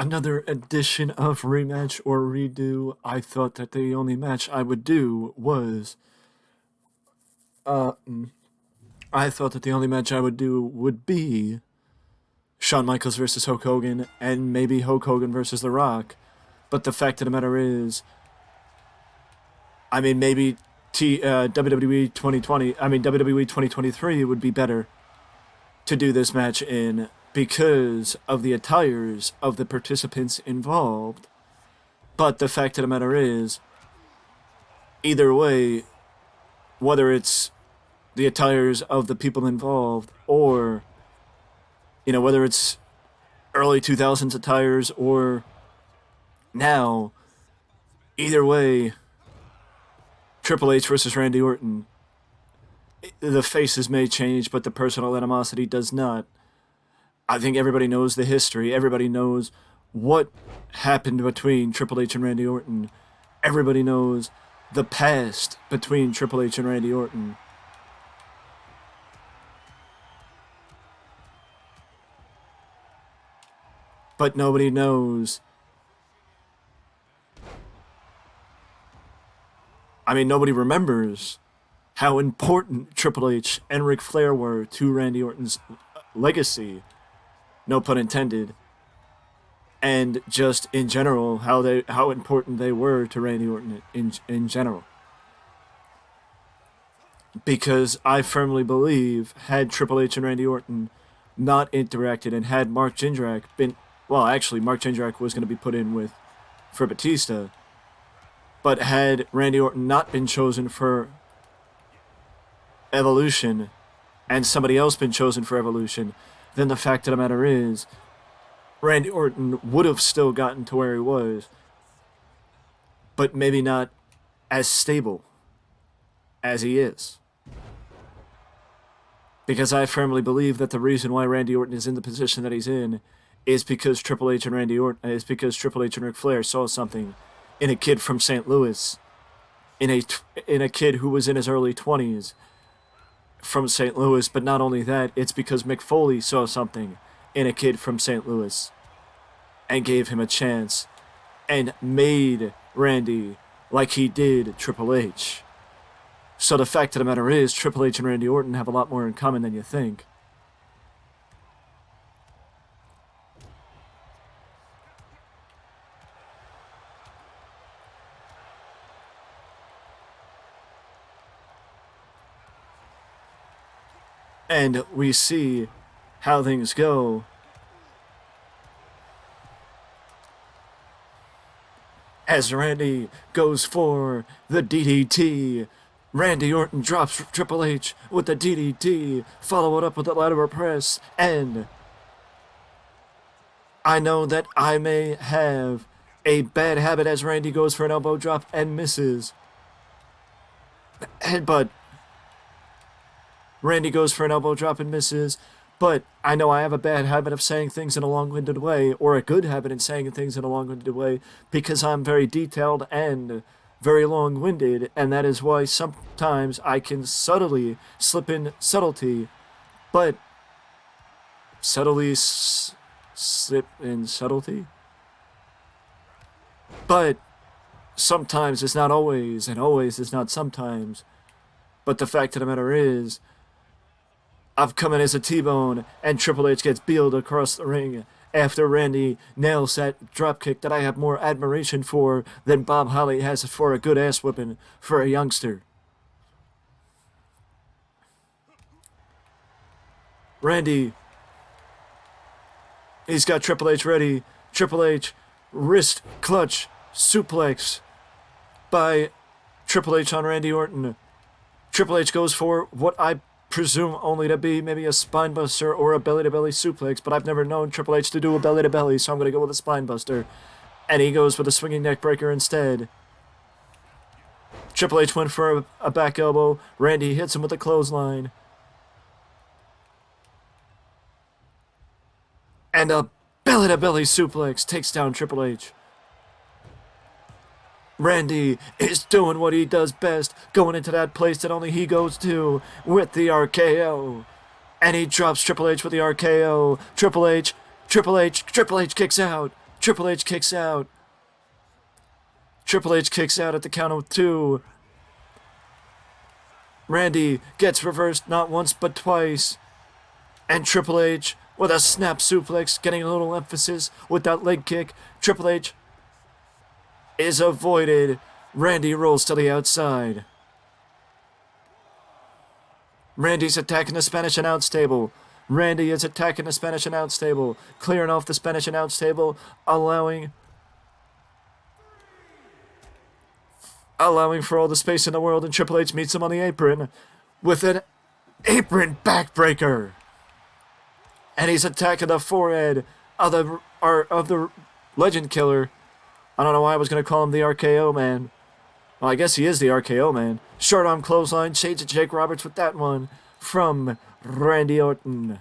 another edition of Rematch or Redo. I thought that the only match I would do was. Uh, I thought that the only match I would do would be Shawn Michaels versus Hulk Hogan, and maybe Hulk Hogan versus The Rock. But the fact of the matter is, I mean, maybe WWE 2020, I mean, WWE 2023 would be better to do this match in because of the attires of the participants involved. But the fact of the matter is, either way, whether it's the attires of the people involved or, whether it's early 2000s attires or now, either way, Triple H versus Randy Orton, the faces may change, but the personal animosity does not. I think everybody knows the history. Everybody knows what happened between Triple H and Randy Orton. Everybody knows the past between Triple H and Randy Orton. But nobody knows. I mean, nobody remembers how important Triple H and Ric Flair were to Randy Orton's legacy. No pun intended. And just in general, how important they were to Randy Orton in general. Because I firmly believe, had Triple H and Randy Orton not interacted and had Mark Jindrak been... Well, actually, Mark Jindrak was going to be put in for Batista. But had Randy Orton not been chosen for Evolution and somebody else been chosen for Evolution, then the fact of the matter is, Randy Orton would have still gotten to where he was, but maybe not as stable as he is. Because I firmly believe that the reason why Randy Orton is in the position that he's in is because Triple H and Ric Flair saw something in a kid from St. Louis, in a kid who was in his early 20s from St. Louis. But not only that, it's because Mick Foley saw something in a kid from St. Louis and gave him a chance and made Randy like he did Triple H. So the fact of the matter is, Triple H and Randy Orton have a lot more in common than you think. And we see how things go. As Randy goes for the DDT, Randy Orton drops Triple H with the DDT, follow it up with the lateral press, and I know that I may have a bad habit as Randy goes for an elbow drop and misses. Headbutt. Randy goes for an elbow drop and misses, but I know I have a bad habit of saying things in a long-winded way, or a good habit in saying things in a long-winded way, because I'm very detailed and very long-winded, and that is why sometimes I can subtly slip in subtlety, but slip in subtlety? But sometimes is not always, and always is not sometimes. But the fact of the matter is, I've come in as a T-bone, and Triple H gets beeled across the ring after Randy nails that dropkick that I have more admiration for than Bob Holly has for a good ass whipping for a youngster. Randy, he's got Triple H ready. Triple H, wrist clutch suplex by Triple H on Randy Orton. Triple H goes for what I presume only to be maybe a spinebuster or a belly-to-belly suplex, but I've never known Triple H to do a belly-to-belly, so I'm going to go with a spinebuster. And he goes with a swinging neck breaker instead. Triple H went for a back elbow. Randy hits him with a clothesline. And a belly-to-belly suplex takes down Triple H. Randy is doing what he does best, going into that place that only he goes to with the RKO. And he drops Triple H with the RKO. Triple H kicks out. Triple H kicks out. Triple H kicks out at the count of 2. Randy gets reversed not once but twice. And Triple H with a snap suplex, getting a little emphasis with that leg kick. Triple H is avoided. Randy rolls to the outside. Randy's attacking the Spanish announce table. Randy is attacking the Spanish announce table, clearing off the Spanish announce table, allowing for all the space in the world, and Triple H meets him on the apron with an apron backbreaker. And he's attacking the forehead of the Legend Killer. I don't know why I was going to call him the RKO Man. Well, I guess he is the RKO Man. Short arm clothesline, shades of Jake Roberts with that one from Randy Orton.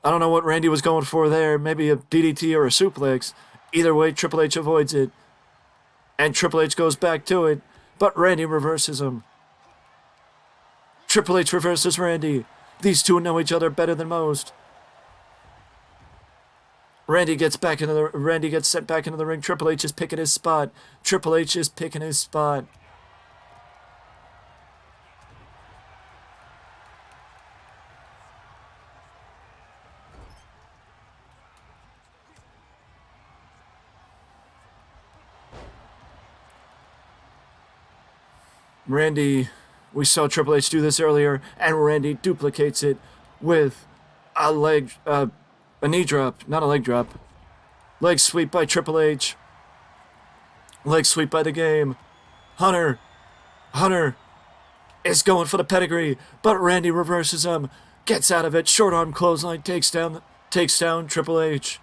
I don't know what Randy was going for there. Maybe a DDT or a suplex. Either way, Triple H avoids it. And Triple H goes back to it. But Randy reverses him. Triple H reverses Randy. These two know each other better than most. Randy gets sent back into the ring. Triple H is picking his spot. Triple H is picking his spot. Randy, we saw Triple H do this earlier, and Randy duplicates it with a knee drop, not a leg drop. Leg sweep by Triple H. Leg sweep by the Game. Hunter is going for the pedigree, but Randy reverses him, gets out of it. Short arm clothesline takes down Triple H.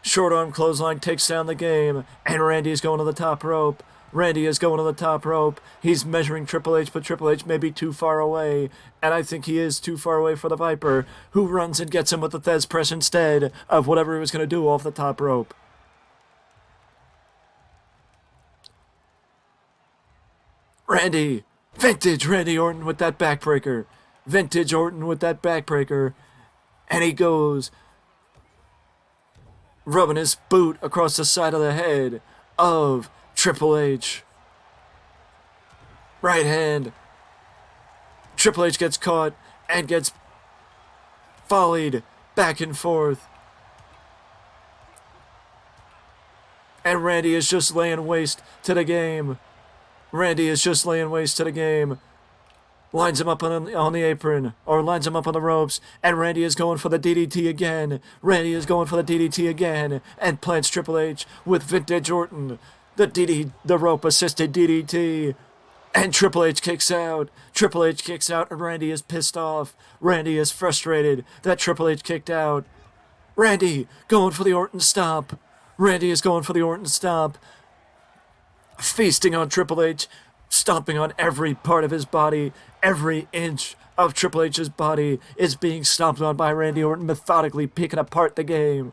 Short arm clothesline takes down the Game, and Randy is going to the top rope. Randy is going to the top rope. He's measuring Triple H, but Triple H may be too far away. And I think he is too far away for the Viper, who runs and gets him with the Thez press instead of whatever he was going to do off the top rope. Randy. Vintage Randy Orton with that backbreaker. Vintage Orton with that backbreaker. And he goes rubbing his boot across the side of the head of Triple H. Right hand. Triple H gets caught and gets volleyed back and forth. And Randy is just laying waste to the Game. Randy is just laying waste to the Game. Lines him up on the apron, or lines him up on the ropes, and Randy is going for the DDT again. Randy is going for the DDT again, and plants Triple H with Vintage Orton. The rope-assisted DDT. And Triple H kicks out. Triple H kicks out, and Randy is pissed off. Randy is frustrated that Triple H kicked out. Randy going for the Orton stomp. Randy is going for the Orton stomp. Feasting on Triple H. Stomping on every part of his body. Every inch of Triple H's body is being stomped on by Randy Orton, methodically picking apart the Game.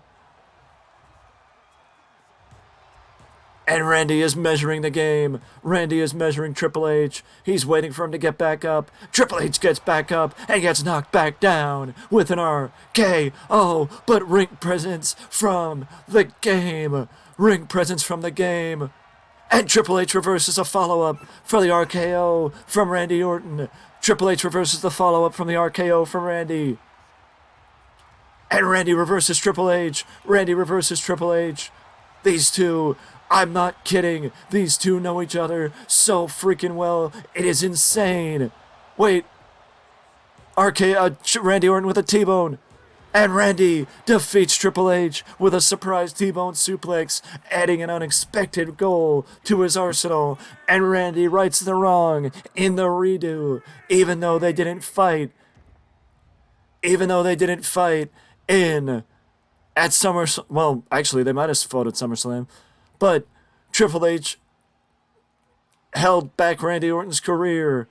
And Randy is measuring the Game. Randy is measuring Triple H. He's waiting for him to get back up. Triple H gets back up and gets knocked back down with an RKO. But ring presence from the Game. Ring presence from the Game. And Triple H reverses a follow-up for the RKO from Randy Orton. Triple H reverses the follow-up from the RKO from Randy. And Randy reverses Triple H. Randy reverses Triple H. These two, I'm not kidding. These two know each other so freaking well. It is insane. Wait. Randy Orton with a T-bone. And Randy defeats Triple H with a surprise T-bone suplex, adding an unexpected goal to his arsenal. And Randy rights the wrong in the redo, even though they didn't fight. At SummerSlam. Well, actually, they might have fought at SummerSlam. But Triple H held back Randy Orton's career,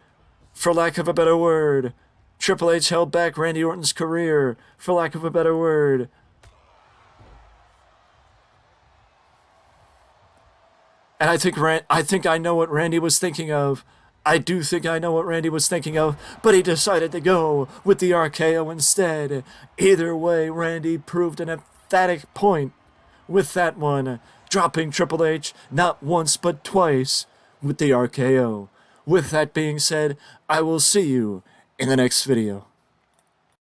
for lack of a better word. Triple H held back Randy Orton's career, for lack of a better word. And I think I know what Randy was thinking of. I do think I know what Randy was thinking of, but he decided to go with the RKO instead. Either way, Randy proved an emphatic point with that one, dropping Triple H not once but twice with the RKO. With that being said, I will see you in the next video.